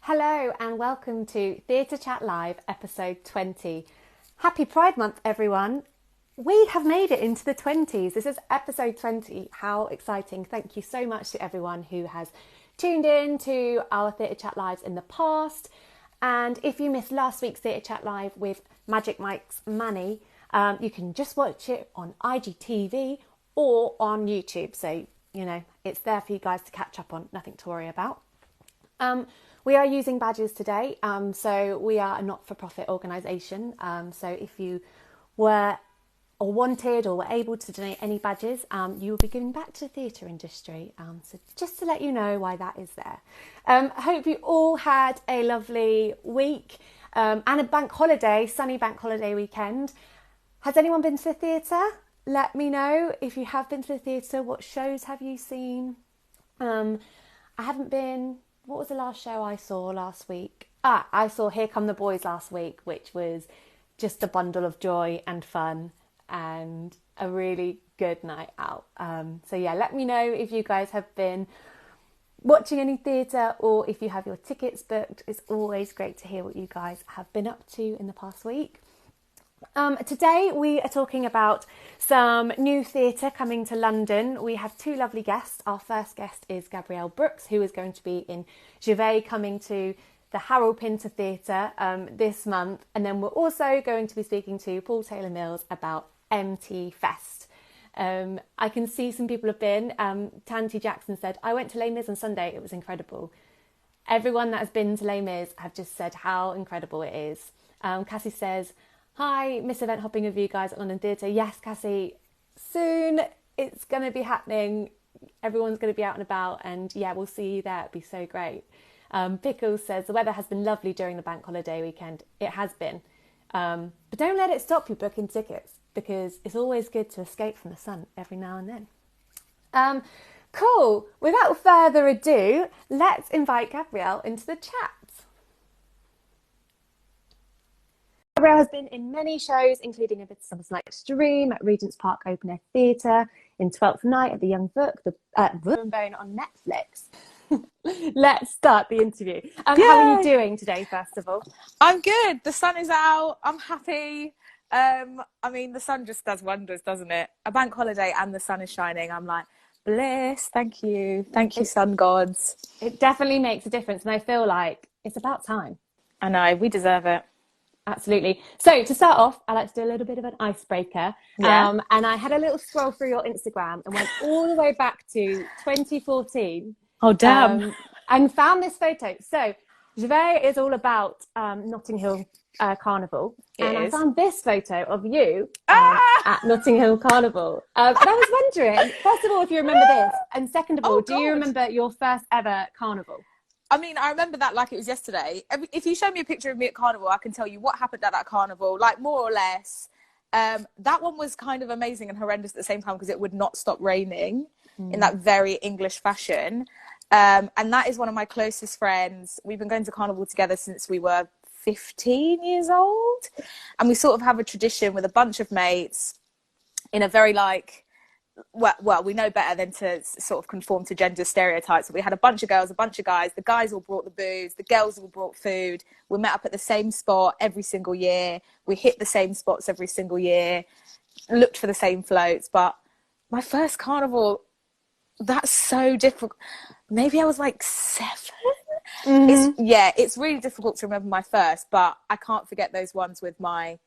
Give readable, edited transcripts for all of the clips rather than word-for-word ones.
Hello and welcome to Theatre Chat Live, episode 20. Happy Pride Month, everyone. We have made it into the 20s. This is episode 20. How exciting. Thank you so much to everyone who has tuned in to our Theatre Chat Lives in the past. And if you missed last week's Theatre Chat Live with Magic Mike's Manny, you can just watch it on IGTV or on YouTube. So, it's there for you guys to catch up on. Nothing to worry about. We are using badges today, so we are a not-for-profit organisation. So if you were or wanted or were able to donate any badges, you will be giving back to the theatre industry. So just to let you know why that is there. I hope you all had a lovely week and a bank holiday, sunny bank holiday weekend. Has anyone been to the theatre? Let me know if you have been to the theatre. What shows have you seen? I haven't been... What was the last show I saw last week? I saw Here Come the Boys last week, which was just a bundle of joy and fun and a really good night out. So yeah, let me know if you guys have been watching any theatre or if you have your tickets booked. It's always great to hear what you guys have been up to in the past week. Today we are talking about some new theatre coming to London. We have two lovely guests. Our first guest is Gabrielle Brooks, who is going to be in Jess coming to the Pinter Theatre this month. And then we're also going to be speaking to Paul Taylor Mills about MT Fest. I can see some people have been. Tanti Jackson said, I went to Les Mis on Sunday. It was incredible. Everyone that has been to Les Mis have just said how incredible it is. Cassie says, hi, miss event hopping with you guys at London Theatre. Yes, Cassie, soon it's going to be happening. Everyone's going to be out and about and yeah, we'll see you there. It'd be so great. Pickles says, the weather has been lovely during the bank holiday weekend. It has been. But don't let it stop you booking tickets because it's always good to escape from the sun every now and then. Cool. Without further ado, let's invite Gabrielle into the chat. Gabrielle has been in many shows, including A Midsummer's Night's Dream at Regent's Park Open Air Theatre, in 12th Night at the Young Book, the Bone on Netflix. Let's start the interview. How are you doing today, first of all? I'm good. The sun is out. I'm happy. The sun just does wonders, doesn't it? A bank holiday and the sun is shining. I'm like, bliss. Thank you. Thank you, sun gods. It definitely makes a difference. And I feel like it's about time. I know. We deserve it. Absolutely. So to start off, I like to do a little bit of an icebreaker. Yeah. And I had a little scroll through your Instagram and went all the way back to 2014. Oh, damn. And found this photo. So Jess is all about Notting Hill Carnival. I found this photo of you at Notting Hill Carnival. And I was wondering, first of all, if you remember this. And second of all, do you remember your first ever carnival? I remember that like it was yesterday. If you show me a picture of me at Carnival, I can tell you what happened at that Carnival, like more or less. That one was kind of amazing and horrendous at the same time because it would not stop raining in that very English fashion. And that is one of my closest friends. We've been going to Carnival together since we were 15 years old. And we sort of have a tradition with a bunch of mates in a very well, we know better than to sort of conform to gender stereotypes. So we had a bunch of girls, a bunch of guys. The guys all brought the booze. The girls all brought food. We met up at the same spot every single year. We hit the same spots every single year. Looked for the same floats. But my first carnival, that's so difficult. Maybe I was like 7. Mm-hmm. It's really difficult to remember my first. But I can't forget those ones with my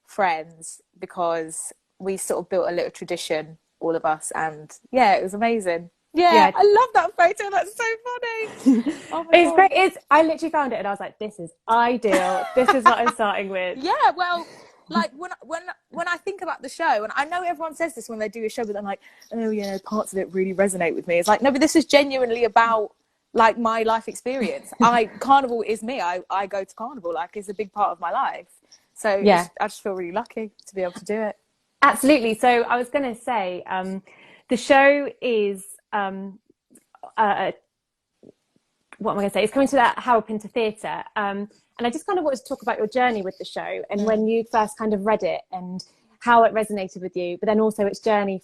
friends because we sort of built a little tradition, all of us, and it was amazing. I love that photo. That's so funny. Oh my God. Great. I literally found it and I was like, this is ideal. This is what I'm starting with. Well, like when I think about the show, and I know everyone says this when they do a show, but I'm like, parts of it really resonate with me. It's like, no, but this is genuinely about like my life experience. Carnival is me. I go to Carnival, like it's a big part of my life. So I just feel really lucky to be able to do it. Absolutely. So I was going to say, the show is, what am I going to say? It's coming to that Pinter Theatre. And I just kind of wanted to talk about your journey with the show and when you first kind of read it and how it resonated with you, but then also its journey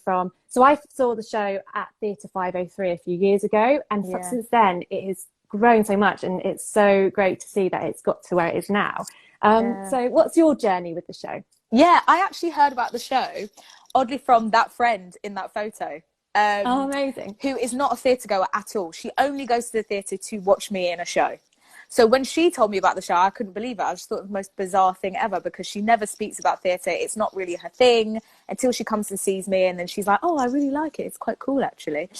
so I saw the show at Theatre 503 a few years ago. And since then it has grown so much, and it's so great to see that it's got to where it is now. So what's your journey with the show? Yeah, I actually heard about the show, oddly, from that friend in that photo. Oh, amazing. Who is not a theatre goer at all. She only goes to the theatre to watch me in a show. So when she told me about the show, I couldn't believe it. I just thought it was the most bizarre thing ever, because she never speaks about theatre. It's not really her thing until she comes and sees me, and then she's like, oh, I really like it. It's quite cool, actually.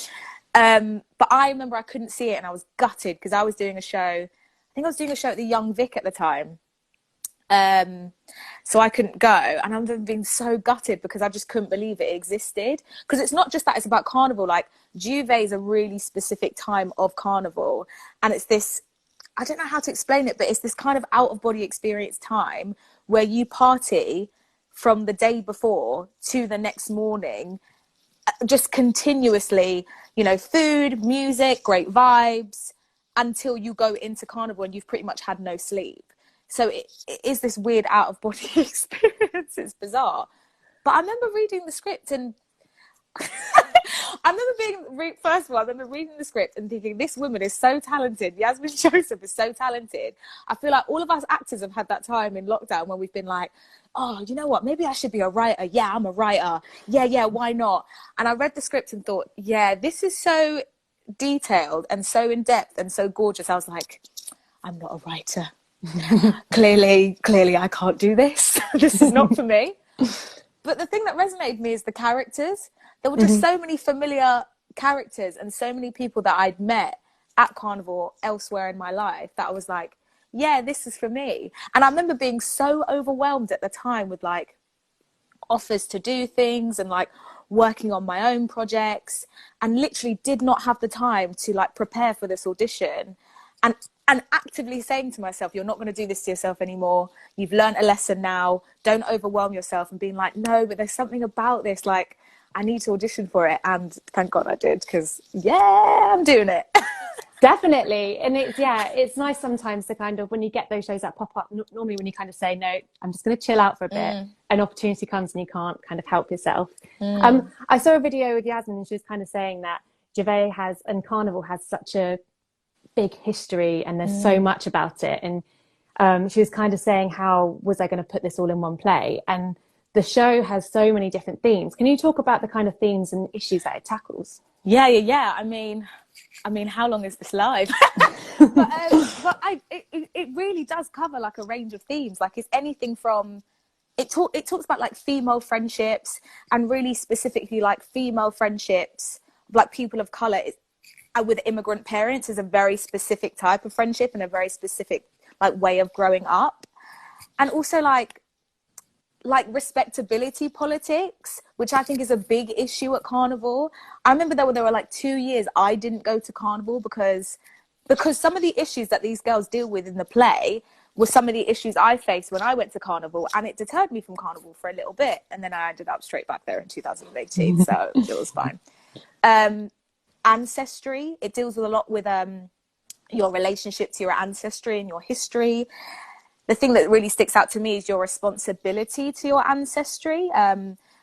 But I remember I couldn't see it, and I was gutted because I was doing a show. I think I was doing a show at the Young Vic at the time. So I couldn't go, and I remember being so gutted because I just couldn't believe it existed. Because it's not just that it's about carnival. Like, Juve is a really specific time of carnival, and it's this, I don't know how to explain it, but it's this kind of out of body experience time where you party from the day before to the next morning, just continuously, you know, food, music, great vibes, until you go into carnival and you've pretty much had no sleep. So it is this weird out of body experience. It's bizarre. But I remember reading the script, and I remember reading the script and thinking, this woman is so talented. Yasmin Joseph is so talented. I feel like all of us actors have had that time in lockdown when we've been like, oh, you know what? Maybe I should be a writer. Yeah, I'm a writer. Yeah, why not? And I read the script and thought, yeah, this is so detailed and so in depth and so gorgeous. I was like, I'm not a writer. clearly I can't do this. This is not for me. But the thing that resonated with me is the characters. There were just so many familiar characters and so many people that I'd met at carnival elsewhere in my life that I was like, yeah, this is for me. And I remember being so overwhelmed at the time with like offers to do things and like working on my own projects, and literally did not have the time to like prepare for this audition, and actively saying to myself, you're not going to do this to yourself anymore. You've learned a lesson now. Don't overwhelm yourself. And being like, no, but there's something about this. Like, I need to audition for it. And thank God I did, because, yeah, I'm doing it. Definitely. And it's nice sometimes to kind of, when you get those shows that pop up, normally when you kind of say, no, I'm just going to chill out for a bit, an opportunity comes and you can't kind of help yourself. I saw a video with Yasmin, and she was kind of saying that Gervais and Carnival has such a big history, and there's so much about it. And she was kind of saying, how was I going to put this all in one play? And the show has so many different themes. Can you talk about the kind of themes and issues that it tackles? Yeah. I mean, how long is this live? but it really does cover like a range of themes. Like, it's anything from, it talks about like female friendships, and really specifically like female friendships, like people of color with immigrant parents is a very specific type of friendship and a very specific like way of growing up. And also like respectability politics, which I think is a big issue at carnival. I remember there were like 2 years I didn't go to carnival because some of the issues that these girls deal with in the play were some of the issues I faced when I went to carnival, and it deterred me from carnival for a little bit, and then I ended up straight back there in 2018. So it was fine. Ancestry, it deals with a lot with your relationship to your ancestry and your history. The thing that really sticks out to me is your responsibility to your ancestry.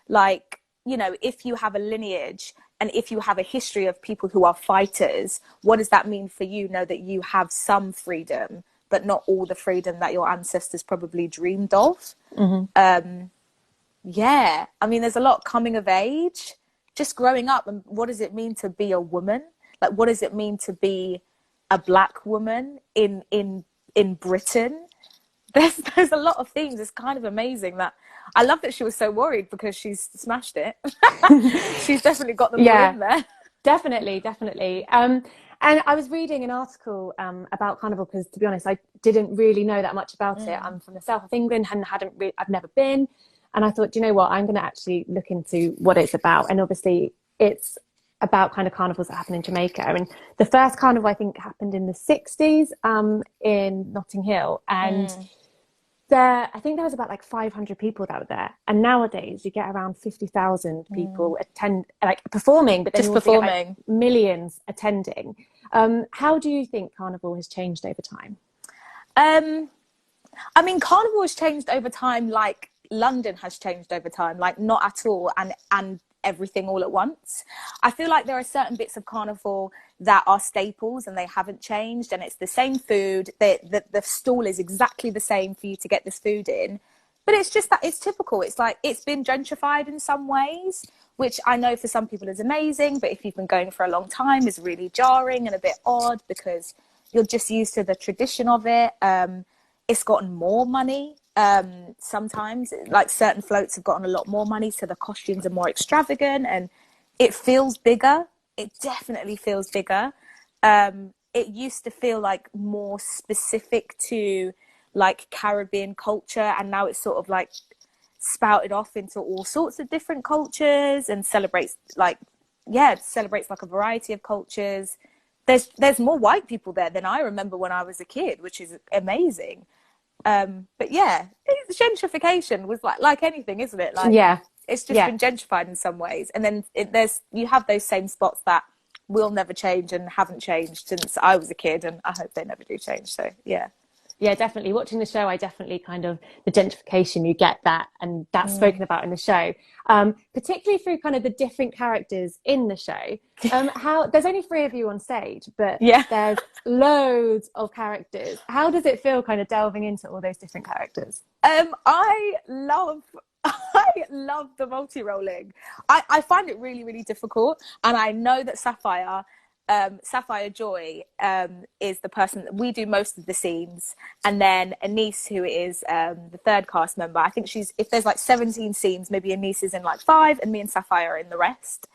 Like, you know, if you have a lineage and if you have a history of people who are fighters, what does that mean for you? Know that you have some freedom, but not all the freedom that your ancestors probably dreamed of. Yeah, I mean, there's a lot coming of age, just growing up, and what does it mean to be a woman? Like, what does it mean to be a Black woman in Britain? There's a lot of things. It's kind of amazing that I love that she was so worried, because she's smashed it. She's definitely got them all in there. Definitely. And I was reading an article about carnival, because to be honest, I didn't really know that much about it. I'm from the south of England and I've never been. And I thought, do you know what? I'm going to actually look into what it's about. And obviously it's about kind of carnivals that happen in Jamaica. And the first carnival, I think, happened in the 60s in Notting Hill. And I think there was about like 500 people that were there. And nowadays you get around 50,000 people performing, but then just you also performing. Get, like, millions attending. How do you think carnival has changed over time? I mean, carnival has changed over time, like London has changed over time, like not at all. And everything all at once. I feel like there are certain bits of carnival that are staples and they haven't changed, and it's the same food. The stall is exactly the same for you to get this food in. But it's just that it's typical. It's like it's been gentrified in some ways, which I know for some people is amazing. But if you've been going for a long time, is really jarring and a bit odd because you're just used to the tradition of it. It's gotten more money. Sometimes, like certain floats have gotten a lot more money, so the costumes are more extravagant and it feels bigger. It definitely feels bigger. It used to feel like more specific to like Caribbean culture, and now it's sort of like spouted off into all sorts of different cultures and celebrates like a variety of cultures. There's more white people there than I remember when I was a kid, which is amazing. But yeah, gentrification was like anything, isn't it? Like, yeah, it's just been gentrified in some ways, and then you have those same spots that will never change and haven't changed since I was a kid, and I hope they never do change. So yeah, definitely. Watching the show, I definitely kind of the gentrification, you get that, and that's spoken about in the show, particularly through kind of the different characters in the show. How there's only 3 of you on stage, but there's loads of characters. How does it feel kind of delving into all those different characters? I love the multi-rolling. I find it really, really difficult, and I know that Sapphire Joy is the person that we do most of the scenes, and then Anise, who is the third cast member. I think if there's like 17 scenes, maybe Anise is in like 5 and me and Sapphire are in the rest.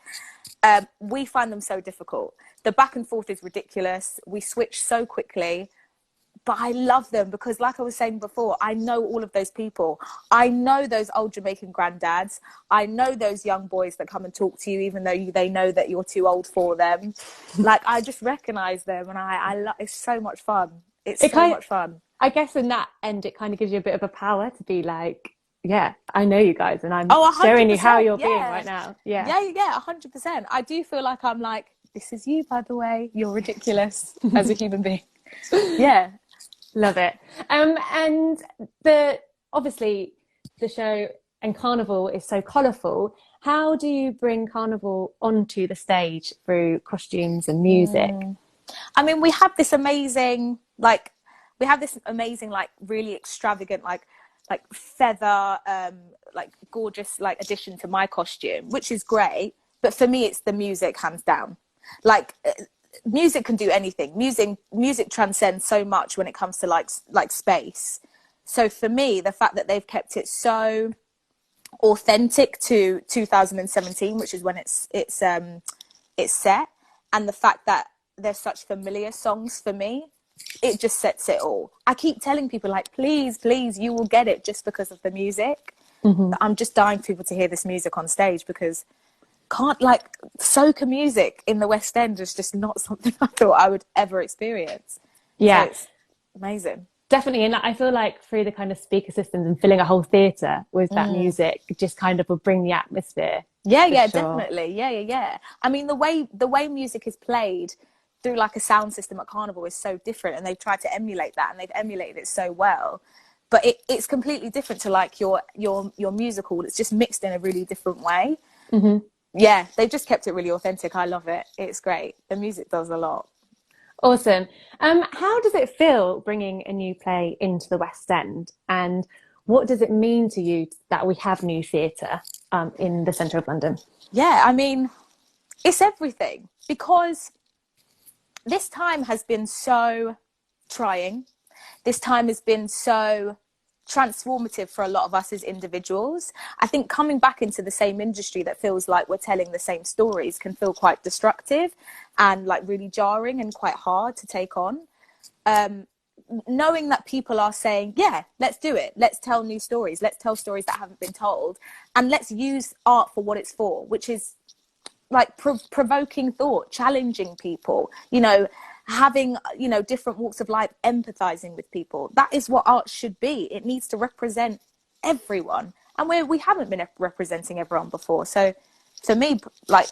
We find them so difficult. The back and forth is ridiculous. We switch so quickly, but I love them because, like I was saying before, I know all of those people. I know those old Jamaican granddads. I know those young boys that come and talk to you, even though they know that you're too old for them. Like, I just recognize them, and I love. It's so much fun. It's so much fun. I guess in that end, it kind of gives you a bit of a power to be like, yeah, I know you guys, and I'm showing you how you're being right now. Yeah, 100%. I do feel like I'm like, this is you, by the way. You're ridiculous as a human being. Yeah. Love it. And obviously the show and carnival is so colourful. How do you bring carnival onto the stage through costumes and music? I mean, we have this amazing, really extravagant, like feather, like gorgeous, like addition to my costume, which is great. But for me, it's the music, hands down. Like, music can do anything. Music transcends so much when it comes to like space. So for me, the fact that they've kept it so authentic to 2017, which is when it's set, and the fact that there's such familiar songs for me, it just sets it all. I keep telling people, like, please, you will get it just because of the music. I'm just dying for people to hear this music on stage, because soca music in the West End is just not something I thought I would ever experience. Yeah, so it's amazing. Definitely. And I feel like through the kind of speaker systems and filling a whole theatre with that music, just kind of will bring the atmosphere. Yeah, definitely. Yeah. I mean, the way music is played through like a sound system at Carnival is so different, and they've tried to emulate that, and they've emulated it so well. But it's completely different to like your musical. It's just mixed in a really different way. Yeah, they've just kept it really authentic. I love it. It's great. The music does a lot. Awesome. How does it feel bringing a new play into the West End? And what does it mean to you that we have new theatre in the centre of London? Yeah, I mean, it's everything, because this time has been so trying. This time has been so transformative for a lot of us as individuals. I think coming back into the same industry that feels like we're telling the same stories can feel quite destructive and like really jarring and quite hard to take on. Knowing that people are saying, yeah, let's do it. Let's tell new stories. Let's tell stories that haven't been told. And let's use art for what it's for, which is like provoking thought, challenging people, having, different walks of life, empathizing with people. That is what art should be. It needs to represent everyone. And we haven't been representing everyone before. So for me, like,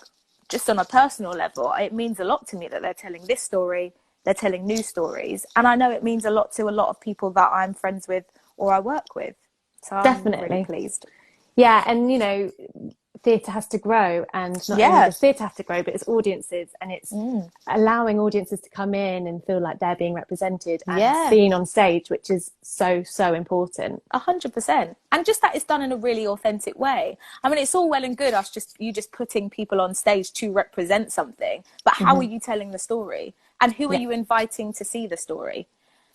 just on a personal level, it means a lot to me that they're telling this story, they're telling new stories. And I know it means a lot to a lot of people that I'm friends with or I work with. So I'm Definitely really pleased. Yeah. And, theatre has to grow, and not only does theatre have to grow, but it's audiences, and it's allowing audiences to come in and feel like they're being represented and seen on stage, which is so important. 100%. And just that it's done in a really authentic way. I mean, it's all well and good you just putting people on stage to represent something, but how are you telling the story, and who are you inviting to see the story?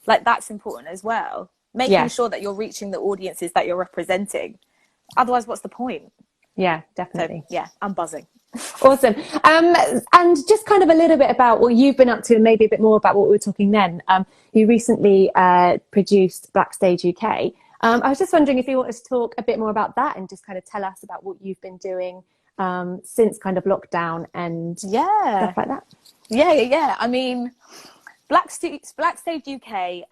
Like, that's important as well, making sure that you're reaching the audiences that you're representing. Otherwise, what's the point? Yeah, definitely. So, yeah, I'm buzzing. Awesome. And just kind of a little bit about what you've been up to, and maybe a bit more about what we were talking then. You recently produced Backstage UK. I was just wondering if you wanted to talk a bit more about that and just kind of tell us about what you've been doing since kind of lockdown and stuff like that. Yeah. I mean, Backstage UK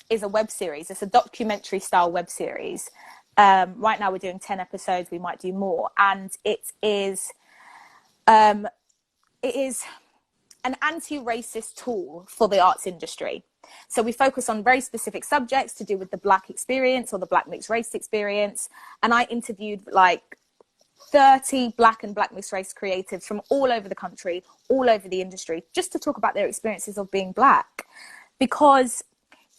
is a web series. It's a documentary style web series. Right now we're doing 10 episodes. We might do more. And it is an anti-racist tool for the arts industry. So we focus on very specific subjects to do with the Black experience or the Black mixed race experience. And I interviewed like 30 Black and Black mixed race creatives from all over the country, all over the industry, just to talk about their experiences of being Black. Because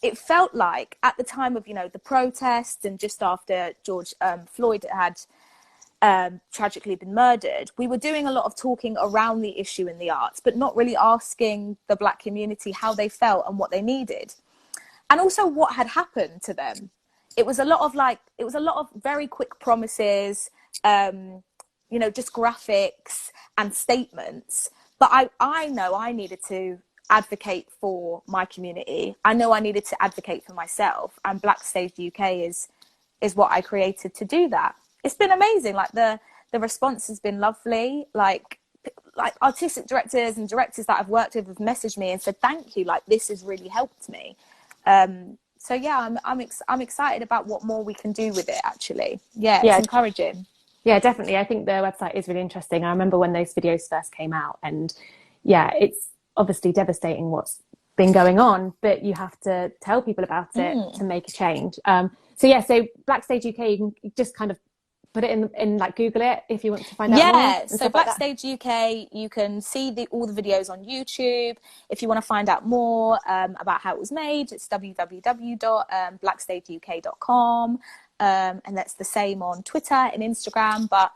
it felt like at the time of, the protests and just after George Floyd had tragically been murdered, we were doing a lot of talking around the issue in the arts, but not really asking the Black community how they felt and what they needed. And also what had happened to them. It was a lot of very quick promises, just graphics and statements. But I know I needed to advocate for my community. I know I needed to advocate for myself, and Backstage UK is what I created to do that. It's been amazing. Like the response has been lovely. Like artistic directors and directors that I've worked with have messaged me and said thank you. Like, this has really helped me. So yeah, I'm excited about what more we can do with it. Actually, it's encouraging. Yeah, definitely. I think the website is really interesting. I remember when those videos first came out, and it's obviously devastating what's been going on, but you have to tell people about it to make a change. So Backstage UK, you can just kind of put it in like Google it if you want to find out more. So Backstage UK, you can see all the videos on YouTube. If you want to find out more about how it was made, it's www.blackstageuk.com, and that's the same on Twitter and Instagram. But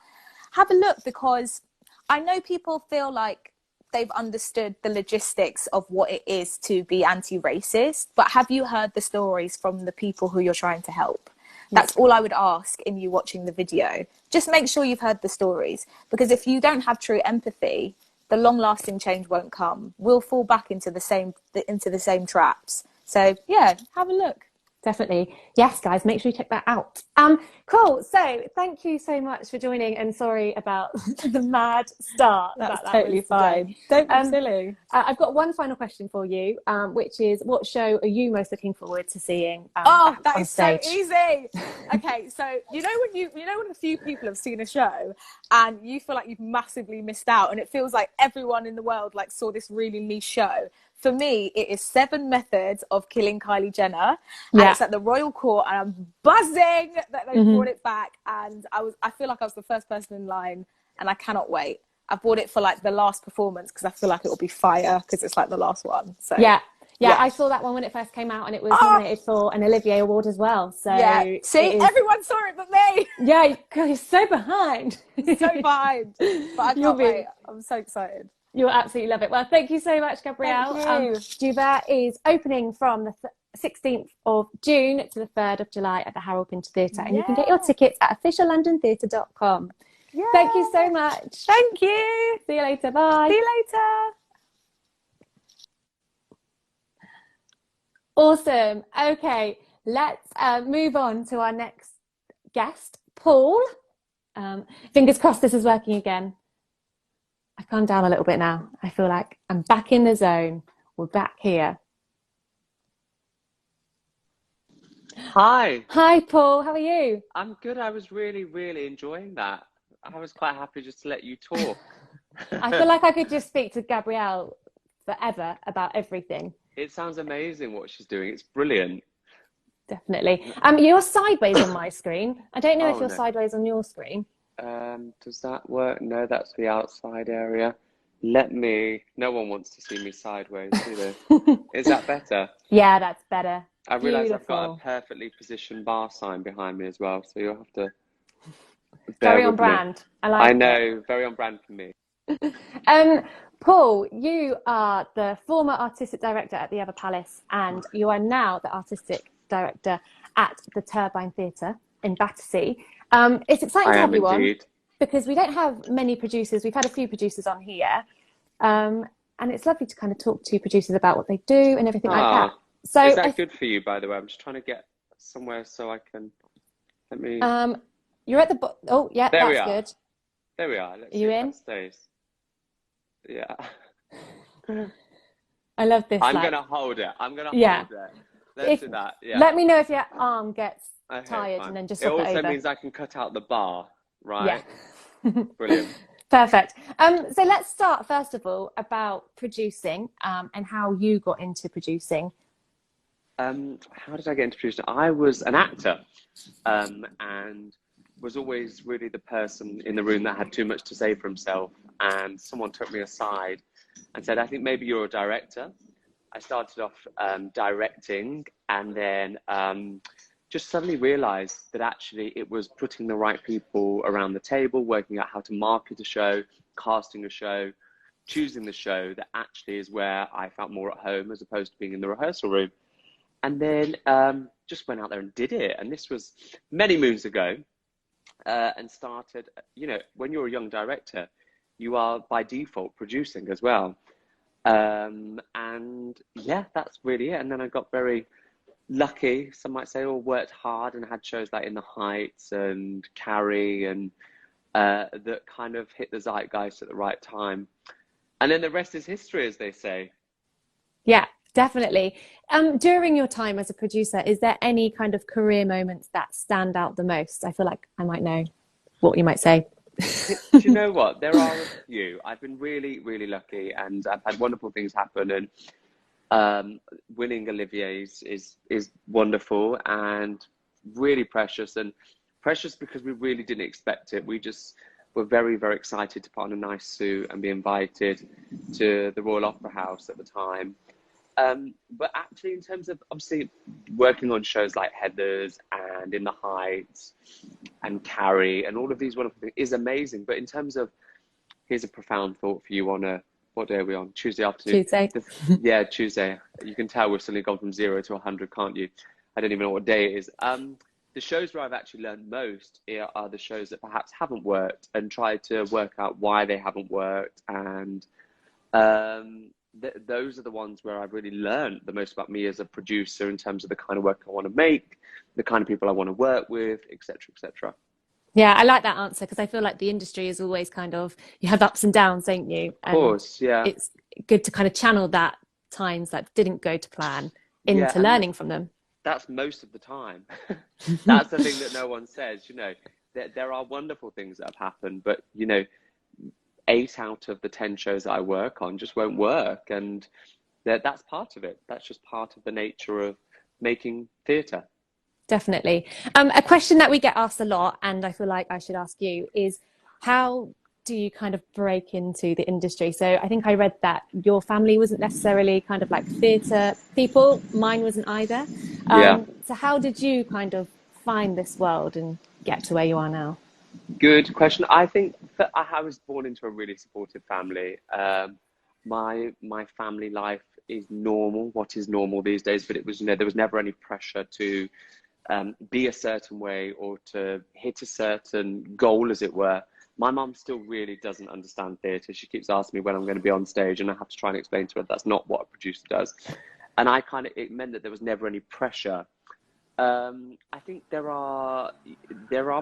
have a look, because I know people feel like they've understood the logistics of what it is to be anti-racist, but have you heard the stories from the people who you're trying to help? That's all I would ask in you watching the video. Just make sure you've heard the stories, because if you don't have true empathy, the long-lasting change won't come. We'll fall back into the same traps. So yeah, have a look. Definitely. Yes, guys, make sure you check that out. Cool. So thank you so much for joining, and sorry about the mad start. That's totally fine. Don't be silly. I've got one final question for you, which is, what show are you most looking forward to seeing? That is so easy. Okay, so when a few people have seen a show and you feel like you've massively missed out, and it feels like everyone in the world like saw this really niche show. For me, it is 7 Methods of Killing Kylie Jenner. And it's at the Royal Court, and I'm buzzing that they brought it back. And I feel like I was the first person in line, and I cannot wait. I bought it for like the last performance because I feel like it will be fire, because it's like the last one. So yeah, I saw that one when it first came out, and it was nominated for an Olivier Award as well. So everyone saw it but me. Yeah, you're so behind. So behind. But I can't wait. I'm so excited. You'll absolutely love it. Well, thank you so much, Gabrielle. Duvet is opening from the 16th of June to the 3rd of July at the Pinter Theatre, and you can get your tickets at officiallondontheatre.com. Thank you so much. Thank you. See you later. Bye. See you later. Awesome. Okay, let's move on to our next guest, Paul. Fingers crossed this is working again. I've calmed down a little bit now. I feel like I'm back in the zone. We're back here. Hi. Hi, Paul. How are you? I'm good. I was really, really enjoying that. I was quite happy just to let you talk. I feel like I could just speak to Gabrielle forever about everything. It sounds amazing what she's doing. It's brilliant. Definitely. You're sideways on my screen. I don't know if you're sideways on your screen. Does that work? No, that's the outside area. No one wants to see me sideways, do they? Is that better? Yeah, that's better. I realise I've got a Beautiful. perfectly positioned bar sign behind me as well, so you'll have to bear Very on with me. brand. I I like it. know, very on brand for me. Um, Paul, you are the former artistic director at the Other Palace, and you are now the artistic director at the Turbine Theatre in Battersea. It's exciting I to have am you on indeed. because we don't have many producers. We've had a few producers on here, and it's lovely to kind of talk to producers about what they do and everything like that. Ah, is So, that good for you, by the way? I'm just trying to get somewhere so I can, let me, you're at the oh, yeah, there we that's are. good. There we are. Are Let's see you if in? that stays. Yeah. I love this. I'm Like, gonna hold it. I'm gonna yeah. hold it. Let's If do that. Yeah. let me know if your arm gets Okay, tired, and fine. then just It swap it also over. means I can cut out the bar, Yeah. right? Brilliant. Perfect. So let's start first of all about producing and how you got into producing. How did I get into producing? I was an actor, and was always really the person in the room that had too much to say for himself. And someone took me aside and said, "I think maybe you're a director." I started off directing, and then just suddenly realized that actually it was putting the right people around the table, working out how to market a show, casting a show, choosing the show that actually is where I felt more at home as opposed to being in the rehearsal room. And then just went out there and did it. And this was many moons ago, and started, when you're a young director, you are by default producing as well. And yeah, that's really it. And then I got very lucky, some might say, or worked hard and had shows like In the Heights and Carrie, and that kind of hit the zeitgeist at the right time. And then the rest is history, as they say. Yeah, definitely. During your time as a producer, is there any kind of career moments that stand out the most? I feel like I might know what you might say. Do you know what? There are a few. I've been really, really lucky, and I've had wonderful things happen. And winning Olivier's is wonderful and really precious, and precious because we really didn't expect it. We just were very, very excited to put on a nice suit and be invited to the Royal Opera House at the time. But actually, in terms of obviously working on shows like Heathers and In the Heights and Carrie and all of these wonderful things is amazing. But in terms of, here's a profound thought for you on what day are we on? Tuesday afternoon. Tuesday. Yeah, Tuesday. You can tell we've suddenly gone from 0 to 100, can't you? I don't even know what day it is. The shows where I've actually learned most are the shows that perhaps haven't worked, and tried to work out why they haven't worked. And those are the ones where I've really learned the most about me as a producer, in terms of the kind of work I want to make, the kind of people I want to work with, etc., etc. Yeah, I like that answer because I feel like the industry is always kind of, you have ups and downs, don't you? Of And course, yeah. it's good to kind of channel that times that didn't go to plan Yeah, into and learning from them. that's most of the time. That's the thing that no one says, there are wonderful things that have happened, but 8 out of the 10 shows that I work on just won't work, and that's part of it. That's just part of the nature of making theatre. Definitely. A question that we get asked a lot, and I feel like I should ask you, is how do you kind of break into the industry? So I think I read that your family wasn't necessarily kind of like theatre people. Mine wasn't either. Yeah. So how did you kind of find this world and get to where you are now? Good question. I think that I was born into a really supportive family. My family life is normal, what is normal these days, but it was, there was never any pressure to be a certain way or to hit a certain goal, as it were. My mum still really doesn't understand theatre. She keeps asking me when I'm going to be on stage, and I have to try and explain to her that's not what a producer does. And it meant that there was never any pressure. I think there are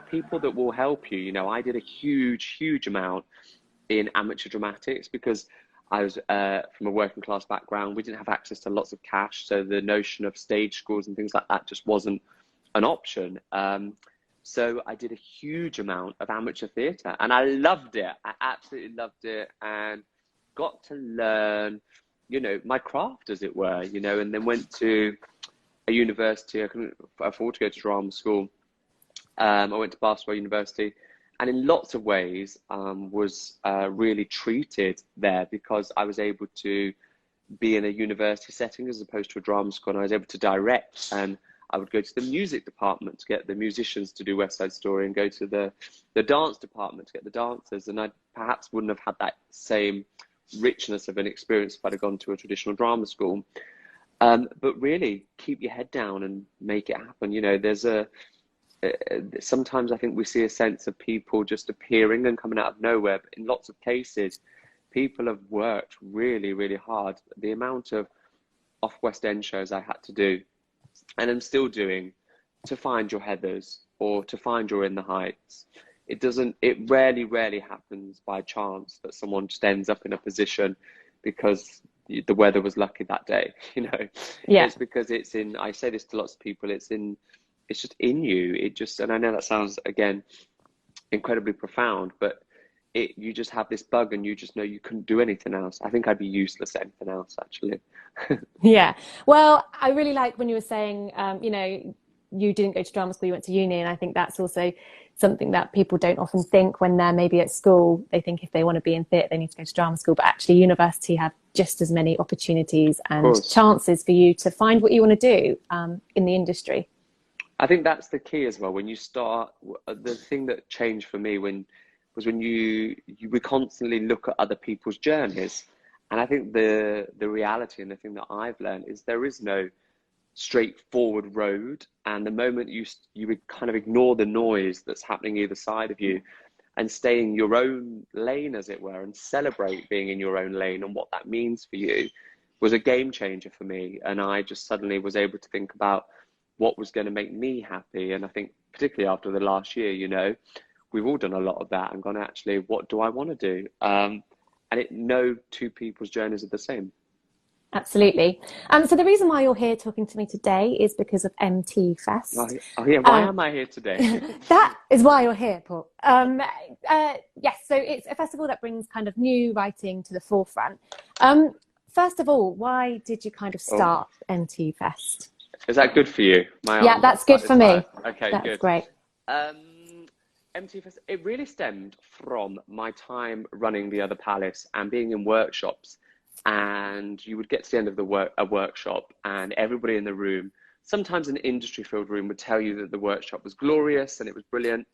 people that will help you. I did a huge amount in amateur dramatics because I was from a working class background. We didn't have access to lots of cash, so the notion of stage schools and things like that just wasn't an option. So I did a huge amount of amateur theatre, and I loved it. I absolutely loved it, and got to learn, my craft, as it were, and then went to a university. I couldn't afford to go to drama school. I went to Bath University, and in lots of ways was really treated there, because I was able to be in a university setting as opposed to a drama school, and I was able to direct, and I would go to the music department to get the musicians to do West Side Story, and go to the dance department to get the dancers, and I perhaps wouldn't have had that same richness of an experience if I'd have gone to a traditional drama school. But really, keep your head down and make it happen. You know, there's sometimes I think we see a sense of people just appearing and coming out of nowhere, but in lots of cases, people have worked really, really hard. The amount of off West End shows I had to do, and I'm still doing, to find your Heathers or to find your In the Heights. It rarely happens by chance that someone just ends up in a position because the weather was lucky that day, you know. Yeah. It's because I say this to lots of people, it's just in you. And I know that sounds, again, incredibly profound, but you just have this bug, and you just know you couldn't do anything else. I think I'd be useless at anything else, actually. Yeah. Well, I really like when you were saying, you know, you didn't go to drama school, you went to uni. And I think that's also something that people don't often think when they're maybe at school. They think if they want to be in theatre, they need to go to drama school. But actually, university have just as many opportunities and chances for you to find what you want to do in the industry. I think that's the key as well. When you start, the thing that changed for me when you would constantly look at other people's journeys. And I think the reality, and the thing that I've learned, is there is no straightforward road. And the moment you would kind of ignore the noise that's happening either side of you and stay in your own lane, as it were, and celebrate being in your own lane and what that means for you, was a game changer for me. And I just suddenly was able to think about what was going to make me happy. And I think particularly after the last year, you know, we've all done a lot of that and gone, actually, what do I want to do? And no two people's journeys are the same. Absolutely. So the reason why you're here talking to me today is because of MT Fest. Oh yeah, why am I here today? That is why you're here, Paul. Yes, so it's a festival that brings kind of new writing to the forefront. First of all, why did you kind of start MT Fest? Is that good for you? Yeah, that's good for me. Okay, that's good. Great. MT Fest, it really stemmed from my time running the other palace and being in workshops. And you would get to the end of a workshop, and everybody in the room, sometimes an industry filled room, would tell you that the workshop was glorious and it was brilliant.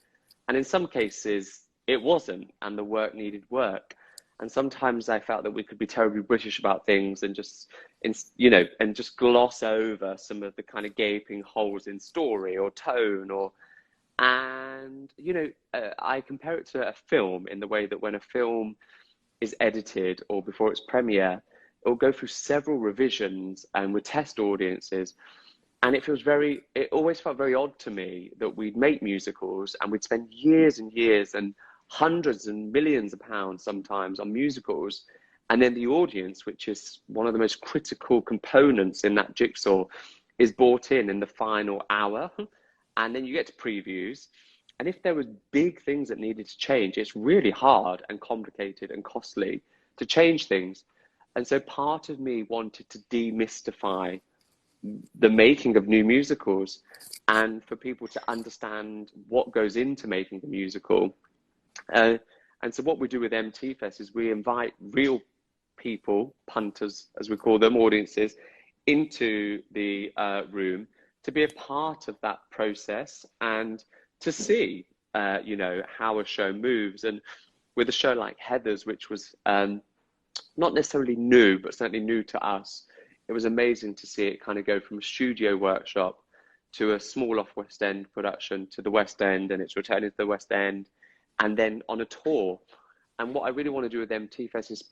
And in some cases it wasn't, and the work needed work. And sometimes I felt that we could be terribly British about things and just, you know, and just gloss over some of the kind of gaping holes in story or tone, and, you know, I compare it to a film in the way that when a film is edited or before its premiere, it will go through several revisions and with test audiences. And it always felt very odd to me that we'd make musicals and we'd spend years and years and hundreds and millions of pounds sometimes on musicals. And then the audience, which is one of the most critical components in that jigsaw, is brought in the final hour. And then you get to previews. And if there was big things that needed to change, it's really hard and complicated and costly to change things. And so part of me wanted to demystify the making of new musicals and for people to understand what goes into making a musical. And so what we do with MT Fest is we invite real people, punters, as we call them, audiences, into the room to be a part of that process and to see, you know, how a show moves. And with a show like Heathers, which was not necessarily new, but certainly new to us, it was amazing to see it kind of go from a studio workshop to a small off West End production to the West End, and it's returning to the West End, and then on a tour. And what I really want to do with MT Fest is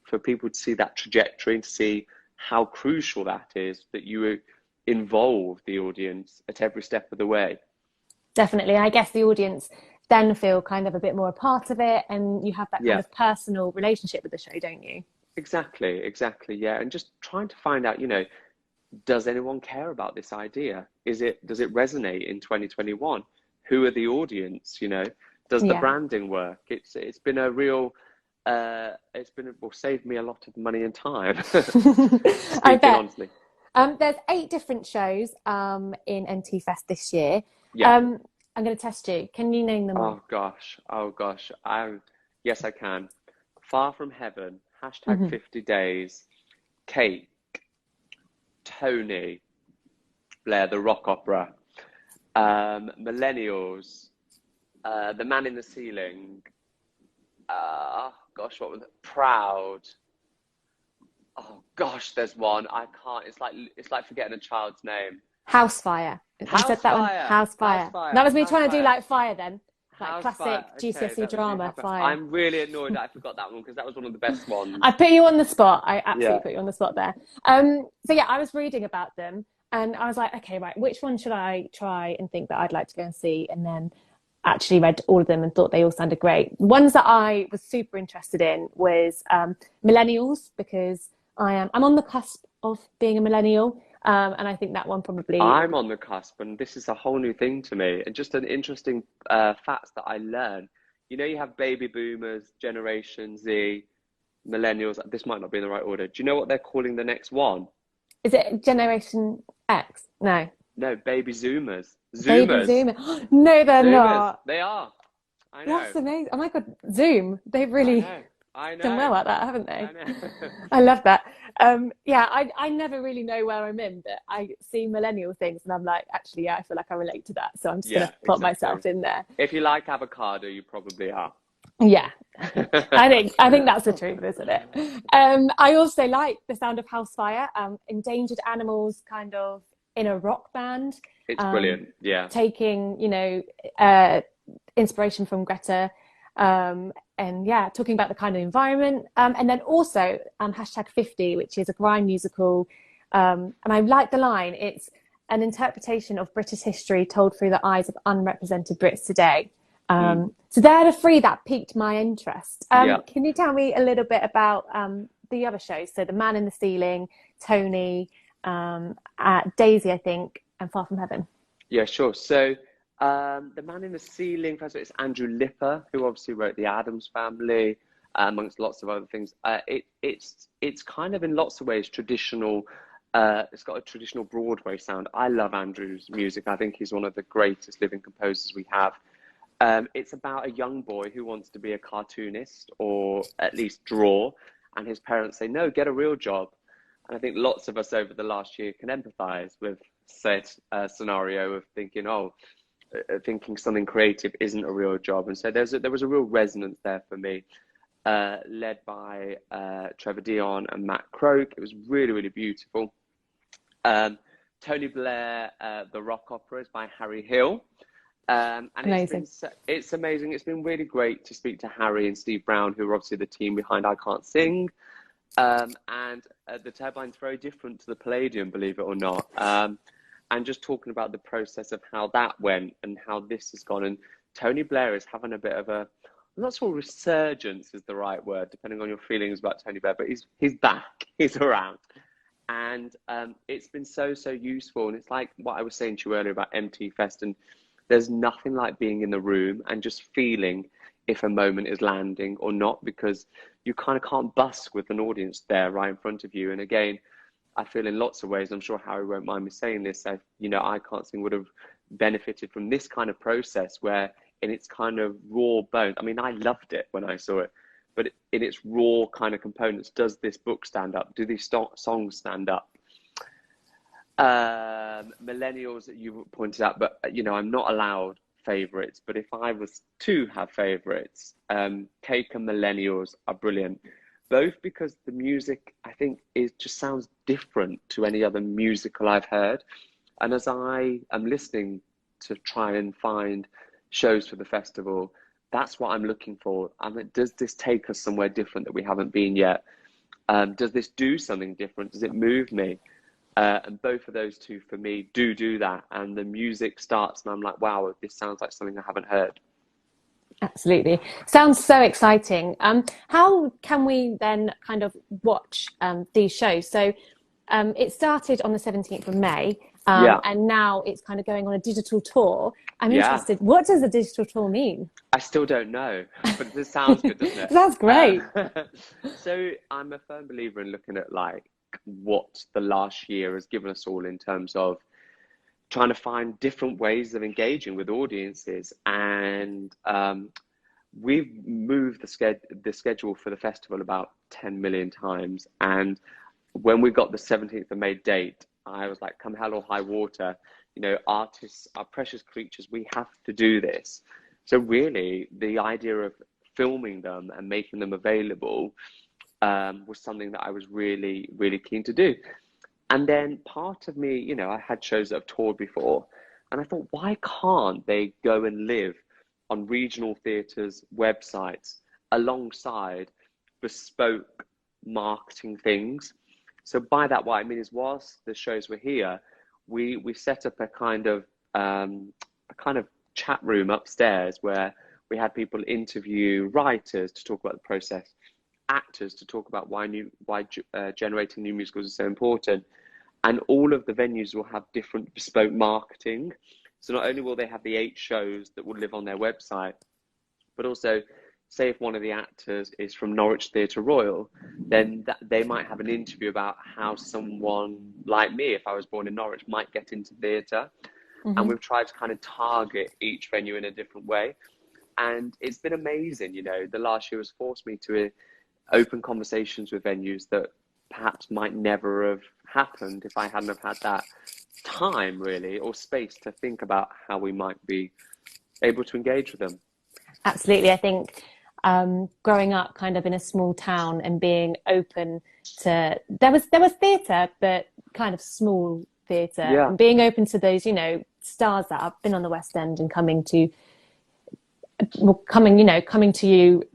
for people to see that trajectory and to see how crucial that is, that you involve the audience at every step of the way. Definitely. I guess the audience then feel kind of a bit more a part of it, and you have that kind of personal relationship with the show, don't you? Exactly, yeah. And just trying to find out, you know, does anyone care about this idea? Does it resonate in 2021? Who are the audience, you know? Does the branding work? It's been a real, saved me a lot of money and time. I bet. Honestly. There's 8 different shows in MT Fest this year. Yeah. I'm going to test you. Can you name them all? Oh gosh. Yes, I can. Far from Heaven, hashtag Hmm. 50 Days, Cake, Tony Blair, the rock opera, Millennials, The Man in the Ceiling, gosh, what was it? Proud. Oh gosh, there's one. I can't. It's like forgetting a child's name. Housefire. You said that one? Housefire. Housefire. That Housefire. was me trying to do Housefire. like fire then. Like classic Housefire. Okay, GCSE that was you. drama, Housefire. fire. I'm really annoyed that I forgot that one because that was one of the best ones. I put you on the spot. I absolutely Yeah. put you on the spot there. So yeah, I was reading about them and I was like, okay, right, which one should I try and think that I'd like to go and see? And then actually read all of them and thought they all sounded great. Ones that I was super interested in was Millennials, because I'm on the cusp of being a millennial. And I think that one probably. I'm on the cusp, and this is a whole new thing to me. And just an interesting fact that I learned. You know, you have baby boomers, Generation Z, millennials. This might not be in the right order. Do you know what they're calling the next one? Is it Generation X? No. No, baby Zoomers. Baby Zoomers. Zoomer. No, they're Zoomers. not. They are. I know. That's amazing. Oh my God, Zoom. They've I really know. I done well know. at that, haven't they? I know. I love that. Yeah, I never really know where I'm in, but I see millennial things and I'm like, actually, yeah, I feel like I relate to that. So I'm just going Yeah, to put exactly. myself in there. If you like avocado, you probably are. Yeah, I think that's the truth, isn't it? I also like the sound of Housefire, endangered animals kind of in a rock band. It's brilliant. Yeah. Taking, inspiration from Greta. And yeah, talking about the kind of environment. And then also hashtag 50, which is a grime musical. And I like the line, it's an interpretation of British history told through the eyes of unrepresented Brits today. So they're the three that piqued my interest. Yeah. Can you tell me a little bit about the other shows? So The Man in the Ceiling, Tony, Daisy, I think, and Far From Heaven. Yeah, sure. So The Man in the Ceiling, first of all, it's Andrew Lipper, who obviously wrote The Addams Family, amongst lots of other things. It's kind of in lots of ways traditional. It's got a traditional Broadway sound. I love Andrew's music. I think he's one of the greatest living composers we have. It's about a young boy who wants to be a cartoonist or at least draw, and his parents say, no, get a real job. And I think lots of us over the last year can empathize with said scenario of thinking, thinking something creative isn't a real job. And so there was a real resonance there for me, led by Trevor Dion and Matt Croak. It was really, really beautiful. Tony Blair, The Rock Opera, is by Harry Hill. And Amazing. It's amazing. It's been really great to speak to Harry and Steve Brown, who are obviously the team behind I Can't Sing. And the Turbine's very different to the Palladium, believe it or not. And just talking about the process of how that went and how this has gone. And Tony Blair is having a bit of I'm not sure resurgence is the right word, depending on your feelings about Tony Blair, but he's back, he's around. And it's been so useful. And it's like what I was saying to you earlier about MT Fest, and there's nothing like being in the room and just feeling if a moment is landing or not, because you kind of can't busk with an audience there right in front of you. And again, I feel in lots of ways, I'm sure Harry won't mind me saying this, I Can't Sing would have benefited from this kind of process where in its kind of raw bones, I mean, I loved it when I saw it, but in its raw kind of components, does this book stand up? Do these songs stand up? Millennials that you pointed out, but I'm not allowed favorites, but if I was to have favorites, Cake and Millennials are brilliant, both because the music I think just sounds different to any other musical I've heard, and as I am listening to try and find shows for the festival, that's what I'm looking for. I mean, does this take us somewhere different that we haven't been yet? Does this do something different? Does it move me? And both of those two for me do that, and the music starts and I'm like, wow, this sounds like something I haven't heard. Absolutely. Sounds so exciting. How can we then kind of watch these shows? So it started on the 17th of May, and now it's kind of going on a digital tour. I'm interested, what does a digital tour mean? I still don't know, but this sounds good, doesn't it? That's great. So I'm a firm believer in looking at like what the last year has given us all in terms of trying to find different ways of engaging with audiences. And we've moved the schedule for the festival about 10 million times. And when we got the 17th of May date, I was like, come hell or high water, you know, artists are precious creatures. We have to do this. So really, the idea of filming them and making them available was something that I was really, really keen to do. And then part of me, you know, I had shows that have toured before, and I thought, why can't they go and live on regional theatres' websites alongside bespoke marketing things? So by that, what I mean is, whilst the shows were here, we set up a kind of chat room upstairs where we had people interview writers to talk about the process, actors to talk about why generating new musicals is so important. And all of the venues will have different bespoke marketing. So not only will they have the 8 shows that will live on their website, but also, say if one of the actors is from Norwich Theatre Royal, then they might have an interview about how someone like me, if I was born in Norwich, might get into theatre. And we've tried to kind of target each venue in a different way. And it's been amazing, you know. The last year has forced me to open conversations with venues that perhaps might never have happened if I hadn't have had that time, really, or space to think about how we might be able to engage with them. Absolutely. I think growing up kind of in a small town and being open to, there was theatre, but kind of small theatre, and being open to those, you know, stars that have been on the West End and coming to you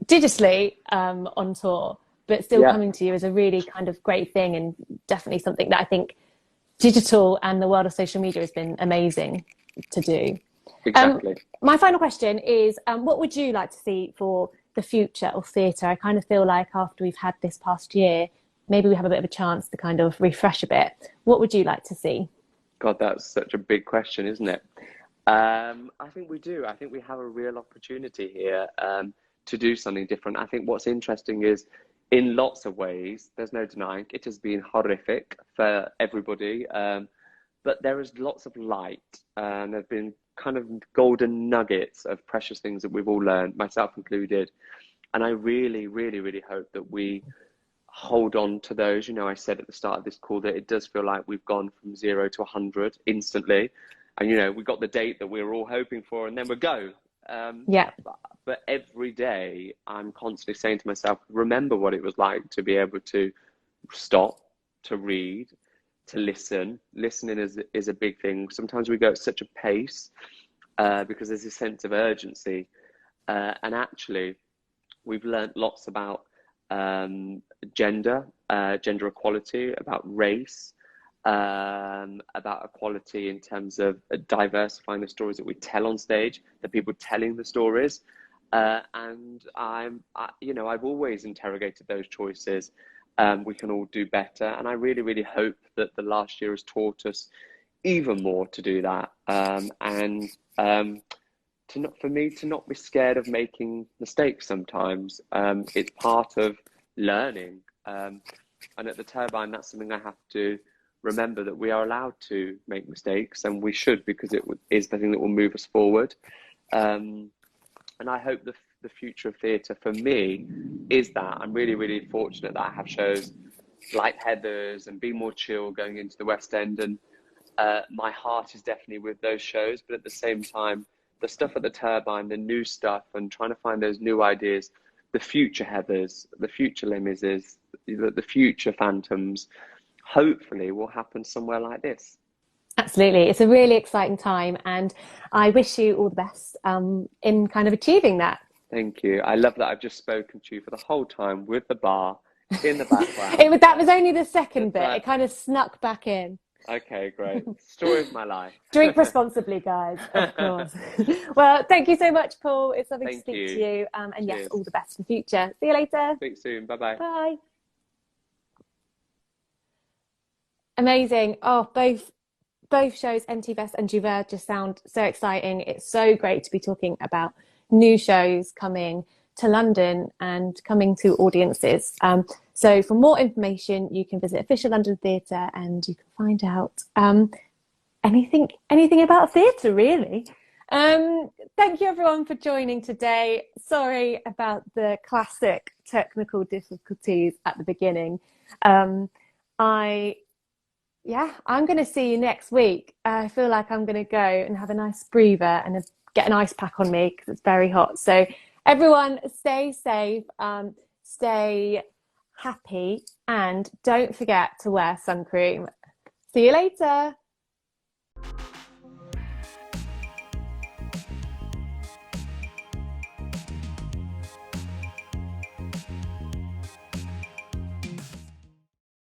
digitally on tour, but still coming to you is a really kind of great thing, and definitely something that I think digital and the world of social media has been amazing to do. Exactly. My final question is, what would you like to see for the future of theatre? I kind of feel like after we've had this past year, maybe we have a bit of a chance to kind of refresh a bit. What would you like to see? God, that's such a big question, isn't it? I think we do. I think we have a real opportunity here to do something different. I think what's interesting is, in lots of ways, there's no denying, it has been horrific for everybody, but there is lots of light, and there have been kind of golden nuggets of precious things that we've all learned, myself included. And I really, really, really hope that we hold on to those. You know, I said at the start of this call that it does feel like we've gone from 0 to 100 instantly. And, you know, we got the date that we were all hoping for, and then we go. But every day I'm constantly saying to myself, remember what it was like to be able to stop, to read, to listen. Listening is a big thing. Sometimes we go at such a pace because there's a sense of urgency. And actually, we've learnt lots about gender equality, about race, about equality in terms of diversifying the stories that we tell on stage, the people telling the stories. And I've always interrogated those choices. We can all do better. And I really, really hope that the last year has taught us even more to do that. For me to not be scared of making mistakes sometimes. It's part of learning. And at the Turbine, that's something I have to remember, that we are allowed to make mistakes, and we should, because it is the thing that will move us forward. And I hope the future of theatre for me is that. I'm really, really fortunate that I have shows like Heathers and Be More Chill going into the West End, and my heart is definitely with those shows. But at the same time, the stuff at the Turbine, the new stuff, and trying to find those new ideas, the future Heathers, the future Les Mises, the future Phantoms, hopefully will happen somewhere like this. Absolutely. It's a really exciting time, and I wish you all the best in kind of achieving that. Thank you. I love that I've just spoken to you for the whole time with the bar in the background. That was only the second bit. It kind of snuck back in. Okay, great. Story of my life. Drink responsibly, guys, of course. Well, thank you so much, Paul. It's lovely to speak to you. And Cheers. Yes, all the best in the future. See you later. Speak soon. Bye-bye. Bye. Amazing. Oh, both shows, Empty Vest and Jouvert, just sound so exciting. It's so great to be talking about new shows coming to London and coming to audiences. So for more information, you can visit Official London Theatre, and you can find out anything about theatre, really. Thank you everyone for joining today. Sorry about the classic technical difficulties at the beginning. I'm going to see you next week. I feel like I'm going to go and have a nice breather and get an ice pack on me because it's very hot. So everyone, stay safe, stay happy, and don't forget to wear sun cream. See you later.